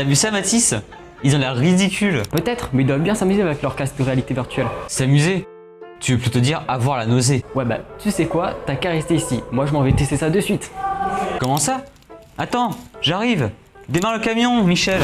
T'as vu ça, Mathis? Ils ont l'air ridicules. Peut-être, mais ils doivent bien s'amuser avec leur casque de réalité virtuelle. S'amuser? Tu veux plutôt dire avoir la nausée. Ouais bah, tu sais quoi, t'as qu'à rester ici. Moi je m'en vais tester ça de suite. Comment ça? Attends, j'arrive. Démarre le camion, Michel.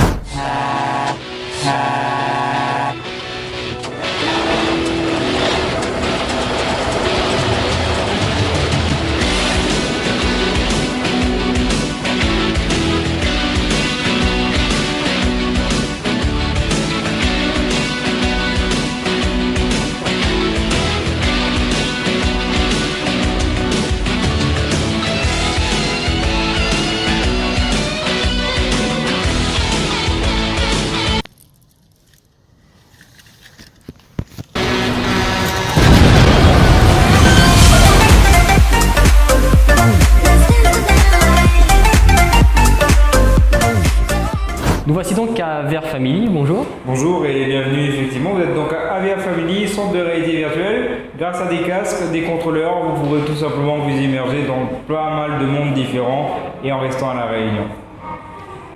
Nous voici donc à VR Family, bonjour. Bonjour et bienvenue, effectivement, vous êtes donc à Avia Family, centre de réalité virtuelle. Grâce à des casques, des contrôleurs, vous pourrez tout simplement vous immerger dans pas mal de mondes différents et en restant à la Réunion.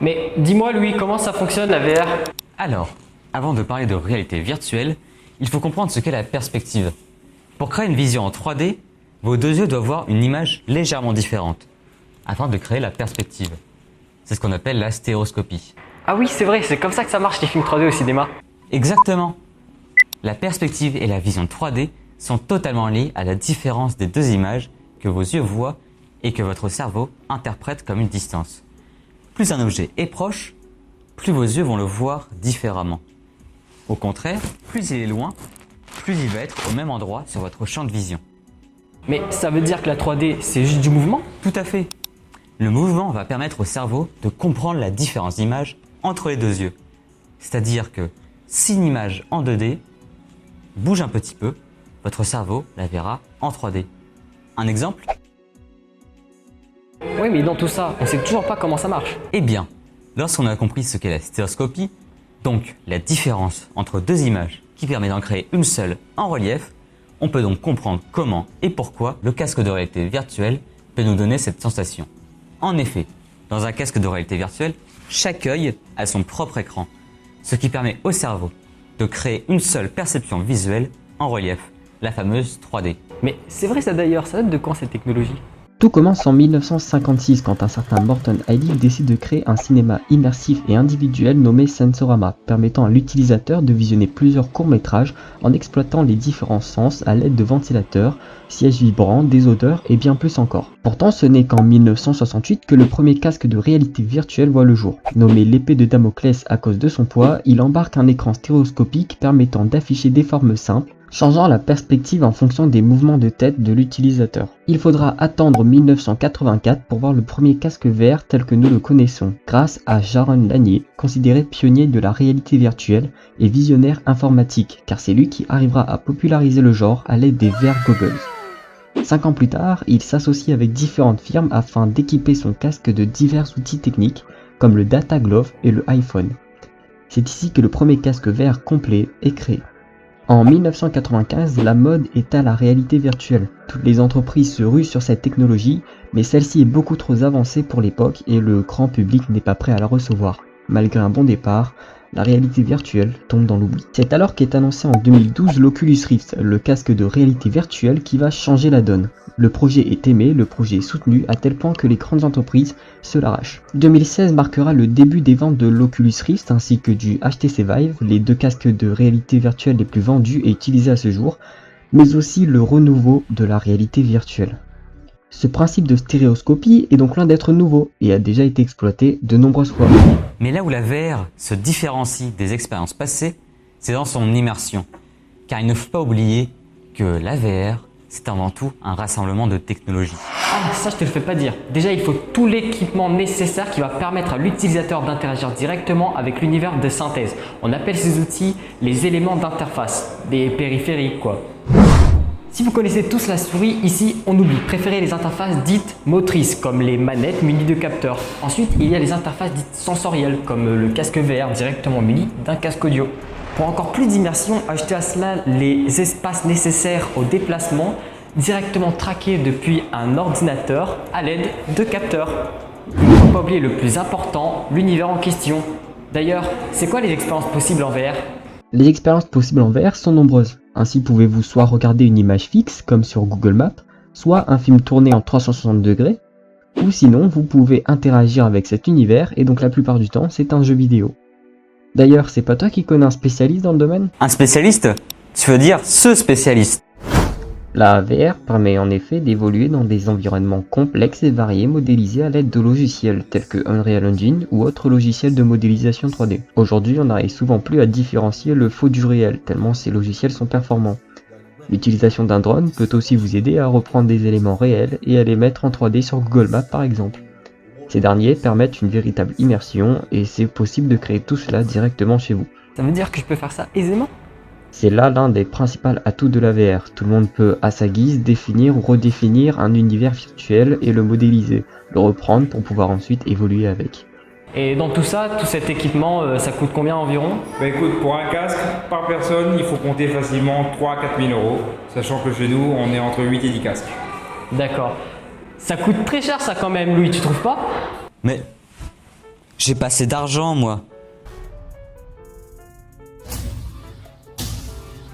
Mais dis-moi Louis, comment ça fonctionne la VR? Alors, avant de parler de réalité virtuelle, il faut comprendre ce qu'est la perspective. Pour créer une vision en 3D, vos deux yeux doivent voir une image légèrement différente, afin de créer la perspective. C'est ce qu'on appelle la stéréoscopie. Ah oui c'est vrai, c'est comme ça que ça marche les films 3D au cinéma. Exactement. La perspective et la vision 3D sont totalement liées à la différence des deux images que vos yeux voient et que votre cerveau interprète comme une distance. Plus un objet est proche, plus vos yeux vont le voir différemment. Au contraire, plus il est loin, plus il va être au même endroit sur votre champ de vision. Mais ça veut dire que la 3D c'est juste du mouvement? Tout à fait. Le mouvement va permettre au cerveau de comprendre la différence d'image entre les deux yeux. C'est-à-dire que si une image en 2D bouge un petit peu, votre cerveau la verra en 3D. Un exemple? Oui mais dans tout ça, on sait toujours pas comment ça marche. Eh bien, lorsqu'on a compris ce qu'est la stéréoscopie, donc la différence entre deux images qui permet d'en créer une seule en relief, on peut donc comprendre comment et pourquoi le casque de réalité virtuelle peut nous donner cette sensation. En effet, dans un casque de réalité virtuelle, chaque œil a son propre écran, ce qui permet au cerveau de créer une seule perception visuelle en relief, la fameuse 3D. Mais c'est vrai ça d'ailleurs, ça date de quand cette technologie? Tout commence en 1956 quand un certain Morton Heilick décide de créer un cinéma immersif et individuel nommé Sensorama, permettant à l'utilisateur de visionner plusieurs courts-métrages en exploitant les différents sens à l'aide de ventilateurs, sièges vibrants, des odeurs et bien plus encore. Pourtant, ce n'est qu'en 1968 que le premier casque de réalité virtuelle voit le jour. Nommé l'épée de Damoclès à cause de son poids, il embarque un écran stéréoscopique permettant d'afficher des formes simples, changeant la perspective en fonction des mouvements de tête de l'utilisateur. Il faudra attendre 1984 pour voir le premier casque VR tel que nous le connaissons, grâce à Jaron Lanier, considéré pionnier de la réalité virtuelle et visionnaire informatique, car c'est lui qui arrivera à populariser le genre à l'aide des VR goggles. 5 ans plus tard, il s'associe avec différentes firmes afin d'équiper son casque de divers outils techniques, comme le Data Glove et le iPhone. C'est ici que le premier casque VR complet est créé. En 1995, la mode est à la réalité virtuelle. Toutes les entreprises se ruent sur cette technologie, mais celle-ci est beaucoup trop avancée pour l'époque et le grand public n'est pas prêt à la recevoir. Malgré un bon départ, la réalité virtuelle tombe dans l'oubli. C'est alors qu'est annoncé en 2012 l'Oculus Rift, le casque de réalité virtuelle qui va changer la donne. Le projet est aimé, le projet est soutenu à tel point que les grandes entreprises se l'arrachent. 2016 marquera le début des ventes de l'Oculus Rift ainsi que du HTC Vive, les deux casques de réalité virtuelle les plus vendus et utilisés à ce jour, mais aussi le renouveau de la réalité virtuelle. Ce principe de stéréoscopie est donc loin d'être nouveau et a déjà été exploité de nombreuses fois. Mais là où la VR se différencie des expériences passées, c'est dans son immersion. Car il ne faut pas oublier que la VR, c'est avant tout un rassemblement de technologies. Ah ça je te le fais pas dire. Déjà il faut tout l'équipement nécessaire qui va permettre à l'utilisateur d'interagir directement avec l'univers de synthèse. On appelle ces outils les éléments d'interface, des périphériques quoi. Si vous connaissez tous la souris, ici on oublie, préférez les interfaces dites motrices comme les manettes munis de capteurs. Ensuite il y a les interfaces dites sensorielles comme le casque VR directement muni d'un casque audio. Pour encore plus d'immersion, ajoutez à cela les espaces nécessaires au déplacement directement traqués depuis un ordinateur à l'aide de capteurs. Il ne faut pas oublier le plus important, l'univers en question. D'ailleurs, c'est quoi les expériences possibles en VR? Les expériences possibles en VR sont nombreuses. Ainsi pouvez-vous soit regarder une image fixe, comme sur Google Maps, soit un film tourné en 360 degrés, ou sinon vous pouvez interagir avec cet univers, et donc la plupart du temps c'est un jeu vidéo. D'ailleurs, c'est pas toi qui connais un spécialiste dans le domaine? Un spécialiste? Tu veux dire ce spécialiste? La VR permet en effet d'évoluer dans des environnements complexes et variés modélisés à l'aide de logiciels tels que Unreal Engine ou autres logiciels de modélisation 3D. Aujourd'hui, on n'arrive souvent plus à différencier le faux du réel, tellement ces logiciels sont performants. L'utilisation d'un drone peut aussi vous aider à reprendre des éléments réels et à les mettre en 3D sur Google Maps par exemple. Ces derniers permettent une véritable immersion et c'est possible de créer tout cela directement chez vous. Ça veut dire que je peux faire ça aisément? C'est là l'un des principaux atouts de la VR. Tout le monde peut à sa guise définir ou redéfinir un univers virtuel et le modéliser, le reprendre pour pouvoir ensuite évoluer avec. Et dans tout ça, tout cet équipement, ça coûte combien environ? Bah écoute, pour un casque, par personne, il faut compter facilement 3 à 4 000 euros, sachant que chez nous, on est entre 8 et 10 casques. D'accord. Ça coûte très cher ça quand même, Louis, tu trouves pas? Mais j'ai pas assez d'argent, moi.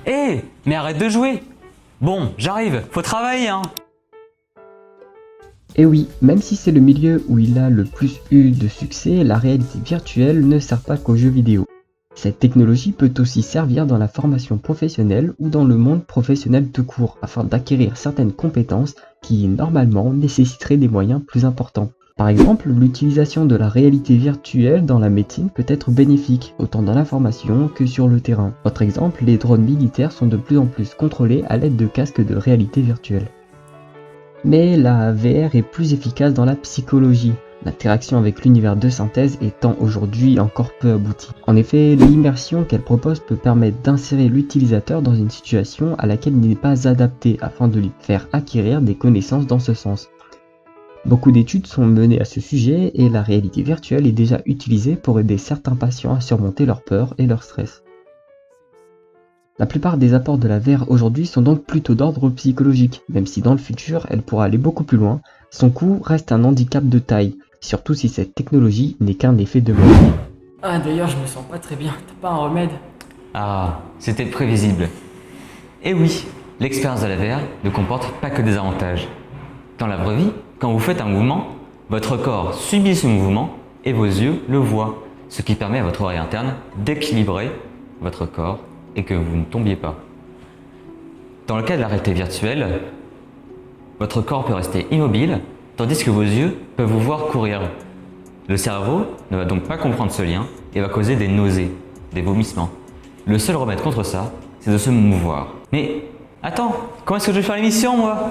Hé, mais arrête de jouer. Bon, j'arrive, faut travailler, hein. Et oui, même si c'est le milieu où il a le plus eu de succès, la réalité virtuelle ne sert pas qu'aux jeux vidéo. Cette technologie peut aussi servir dans la formation professionnelle ou dans le monde professionnel tout court, afin d'acquérir certaines compétences qui, normalement, nécessiteraient des moyens plus importants. Par exemple, l'utilisation de la réalité virtuelle dans la médecine peut être bénéfique, autant dans l'information que sur le terrain. Autre exemple, les drones militaires sont de plus en plus contrôlés à l'aide de casques de réalité virtuelle. Mais la VR est plus efficace dans la psychologie, l'interaction avec l'univers de synthèse étant aujourd'hui encore peu aboutie. En effet, l'immersion qu'elle propose peut permettre d'insérer l'utilisateur dans une situation à laquelle il n'est pas adapté afin de lui faire acquérir des connaissances dans ce sens. Beaucoup d'études sont menées à ce sujet et la réalité virtuelle est déjà utilisée pour aider certains patients à surmonter leur peur et leur stress. La plupart des apports de la VR aujourd'hui sont donc plutôt d'ordre psychologique, même si dans le futur elle pourra aller beaucoup plus loin, son coût reste un handicap de taille, surtout si cette technologie n'est qu'un effet de mode. Ah d'ailleurs, je me sens pas très bien, t'as pas un remède? Ah, c'était prévisible. Et oui, l'expérience de la VR ne comporte pas que des avantages. Dans la vraie vie, quand vous faites un mouvement, votre corps subit ce mouvement et vos yeux le voient, ce qui permet à votre oreille interne d'équilibrer votre corps et que vous ne tombiez pas. Dans le cas de la réalité virtuelle, votre corps peut rester immobile, tandis que vos yeux peuvent vous voir courir. Le cerveau ne va donc pas comprendre ce lien et va causer des nausées, des vomissements. Le seul remède contre ça, c'est de se mouvoir. Mais attends, comment est-ce que je vais faire l'émission, moi ?